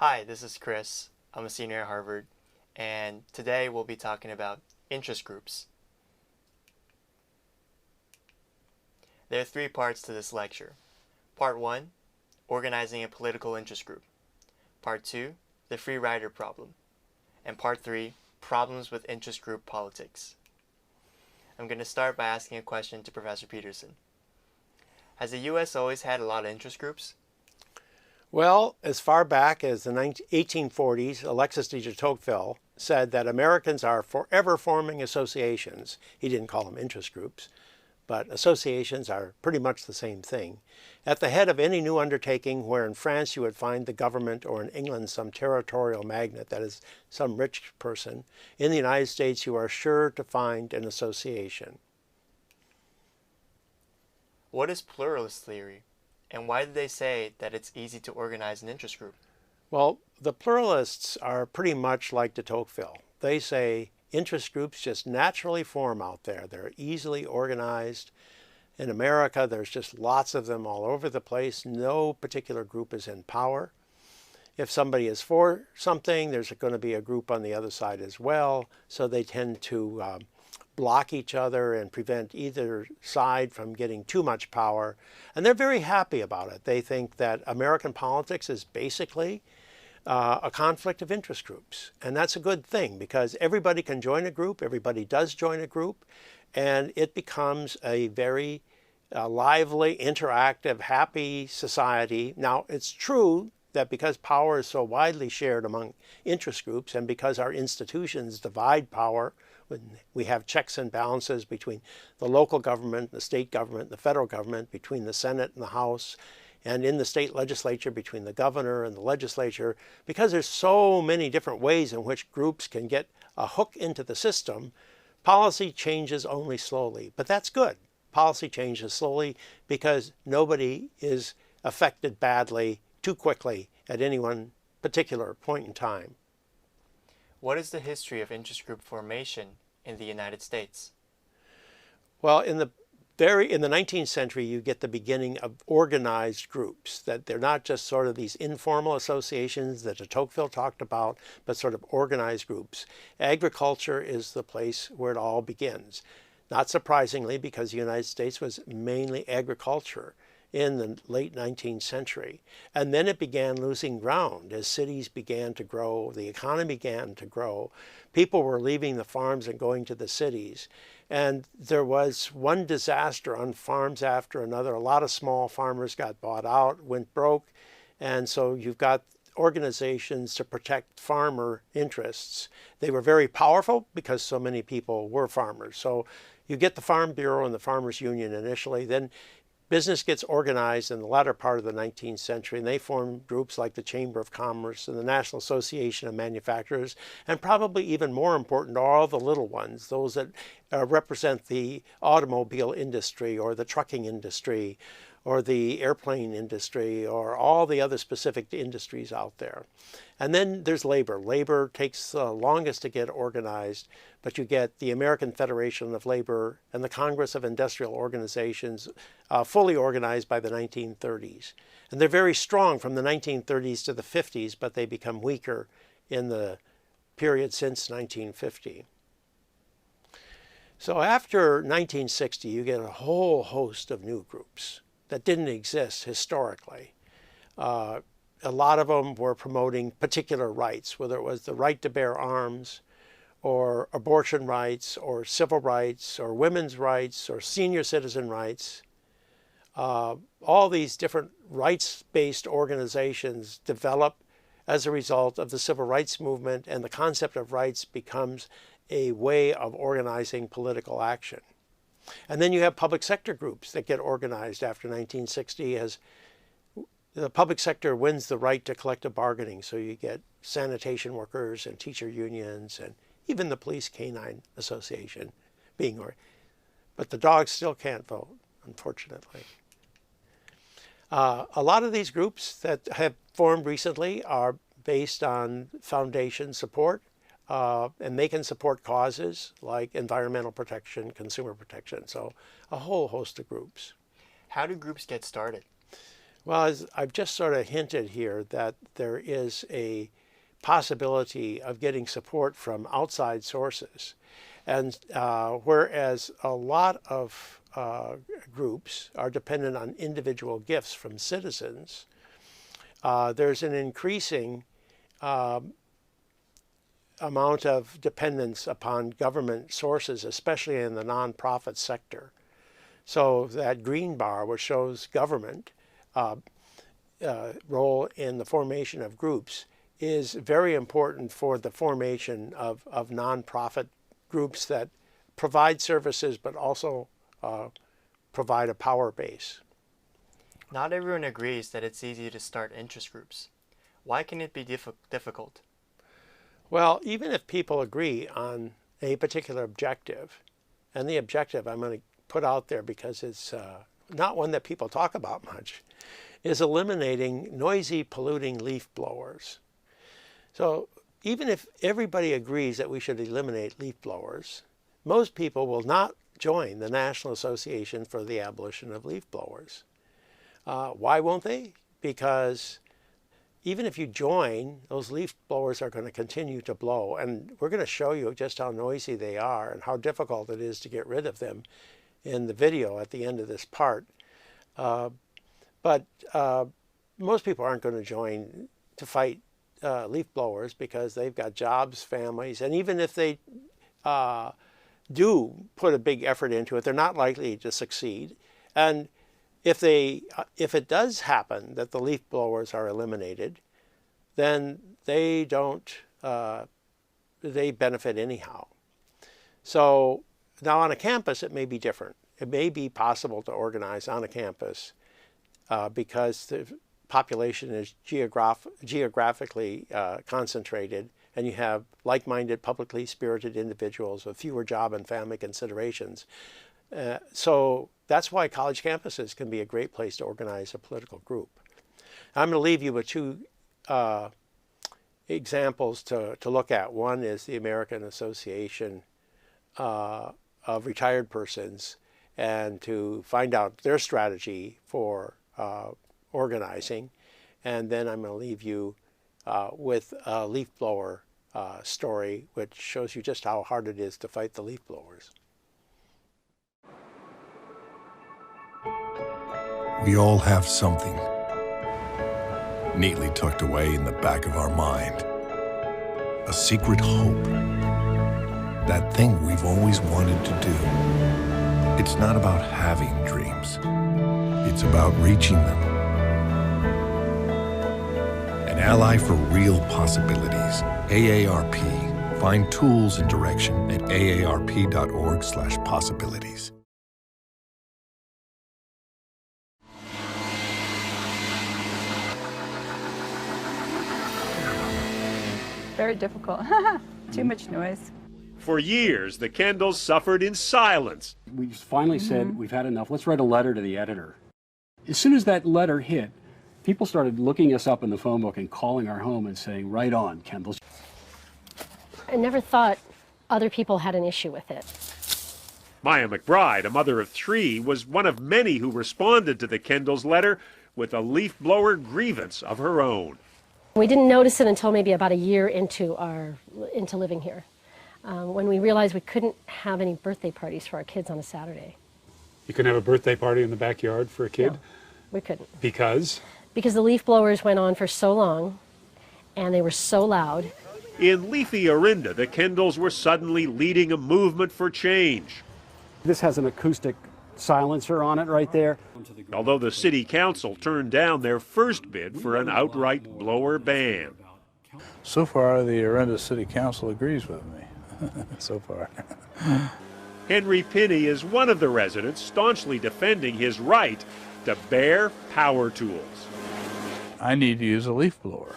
Hi, this is Chris. I'm a senior at Harvard, and today we'll be talking about interest groups. There are three parts to this lecture. Part 1, organizing a political interest group. Part 2, the free rider problem. And Part 3, problems with interest group politics. I'm going to start by asking a question to Professor Peterson. Has the U.S. always had a lot of interest groups? Well, as far back as the 1840s, Alexis de Tocqueville said that Americans are forever forming associations. He didn't call them interest groups, but associations are pretty much the same thing. At the head of any new undertaking, where in France you would find the government, or in England some territorial magnate, that is, some rich person, in the United States you are sure to find an association. What is pluralist theory? And why do they say that it's easy to organize an interest group? Well, the pluralists are pretty much like de Tocqueville. They say interest groups just naturally form out there. They're easily organized. In America, there's just lots of them all over the place. No particular group is in power. If somebody is for something, there's going to be a group on the other side as well. So they tend to block each other and prevent either side from getting too much power. And they're very happy about it. They think that American politics is basically a conflict of interest groups. And that's a good thing because everybody can join a group, everybody does join a group, and it becomes a very lively, interactive, happy society. Now, it's true that because power is so widely shared among interest groups and because our institutions divide power, when we have checks and balances between the local government, the state government, the federal government, between the Senate and the House, and in the state legislature between the governor and the legislature, because there's so many different ways in which groups can get a hook into the system, policy changes only slowly. But that's good. Policy changes slowly because nobody is affected badly too quickly at any one particular point in time. What is the history of interest group formation in the United States? Well, in the 19th century, you get the beginning of organized groups, that they're not just sort of these informal associations that de Tocqueville talked about, but sort of organized groups. Agriculture is the place where it all begins. Not surprisingly, because the United States was mainly agriculture in the late 19th century. And then it began losing ground as cities began to grow, the economy began to grow. People were leaving the farms and going to the cities. And there was one disaster on farms after another. A lot of small farmers got bought out, went broke. And so you've got organizations to protect farmer interests. They were very powerful because so many people were farmers. So you get the Farm Bureau and the Farmers Union initially, then business gets organized in the latter part of the 19th century, and they form groups like the Chamber of Commerce and the National Association of Manufacturers, and probably even more important are all the little ones, those that represent the automobile industry or the trucking industry or the airplane industry or all the other specific industries out there. And then there's labor. Labor takes the longest to get organized, but you get the American Federation of Labor and the Congress of Industrial Organizations fully organized by the 1930s. And they're very strong from the 1930s to the 50s, but they become weaker in the period since 1950. So after 1960, you get a whole host of new groups that didn't exist historically. A lot of them were promoting particular rights, whether it was the right to bear arms, or abortion rights, or civil rights, or women's rights, or senior citizen rights. All these different rights-based organizations develop as a result of the civil rights movement, and the concept of rights becomes a way of organizing political action. And then you have public sector groups that get organized after 1960 as the public sector wins the right to collective bargaining. So you get sanitation workers and teacher unions and even the Police Canine Association being organized. But the dogs still can't vote, unfortunately. A lot of these groups that have formed recently are based on foundation support. And they can support causes like environmental protection, consumer protection, so a whole host of groups. How do groups get started? Well, as I've just sort of hinted here, that there is a possibility of getting support from outside sources. And whereas a lot of groups are dependent on individual gifts from citizens, there's an increasing amount of dependence upon government sources, especially in the nonprofit sector. So that green bar, which shows government role in the formation of groups, is very important for the formation of nonprofit groups that provide services but also provide a power base. Not everyone agrees that it's easy to start interest groups. Why can it be difficult? Well, even if people agree on a particular objective, and the objective I'm going to put out there because it's not one that people talk about much, is eliminating noisy, polluting leaf blowers. So even if everybody agrees that we should eliminate leaf blowers, most people will not join the National Association for the Abolition of Leaf Blowers. Why won't they? Because even if you join, those leaf blowers are going to continue to blow. And we're going to show you just how noisy they are and how difficult it is to get rid of them in the video at the end of this part. But most people aren't going to join to fight leaf blowers because they've got jobs, families, and even if they do put a big effort into it, they're not likely to succeed. And if it does happen that the leaf blowers are eliminated, then they benefit anyhow. So now on a campus, it may be different. It may be possible to organize on a campus because the population is geographically concentrated, and you have like-minded, publicly spirited individuals with fewer job and family considerations. So that's why college campuses can be a great place to organize a political group. I'm going to leave you with two examples to look at. One is the American Association of Retired Persons, and to find out their strategy for organizing. And then I'm going to leave you with a leaf blower story, which shows you just how hard it is to fight the leaf blowers. We all have something neatly tucked away in the back of our mind. A secret hope. That thing we've always wanted to do. It's not about having dreams. It's about reaching them. An ally for real possibilities. AARP. Find tools and direction at aarp.org/possibilities. Very difficult. Too much noise. For years, the Kendalls suffered in silence. We finally said, we've had enough. Let's write a letter to the editor. As soon as that letter hit, people started looking us up in the phone book and calling our home and saying, right on, Kendalls. I never thought other people had an issue with it. Maya McBride, a mother of 3, was one of many who responded to the Kendalls' letter with a leaf blower grievance of her own. We didn't notice it until maybe about a year into living here, when we realized we couldn't have any birthday parties for our kids on a Saturday. You couldn't have a birthday party in the backyard for a kid? No, we couldn't. Because? Because the leaf blowers went on for so long, and they were so loud. In leafy Orinda, the Kendalls were suddenly leading a movement for change. This has an acoustic silencer on it right there. Although the city council turned down their first bid for an outright blower ban. So far, the Orinda City Council agrees with me. So far. Henry Pinney is one of the residents staunchly defending his right to bear power tools. I need to use a leaf blower.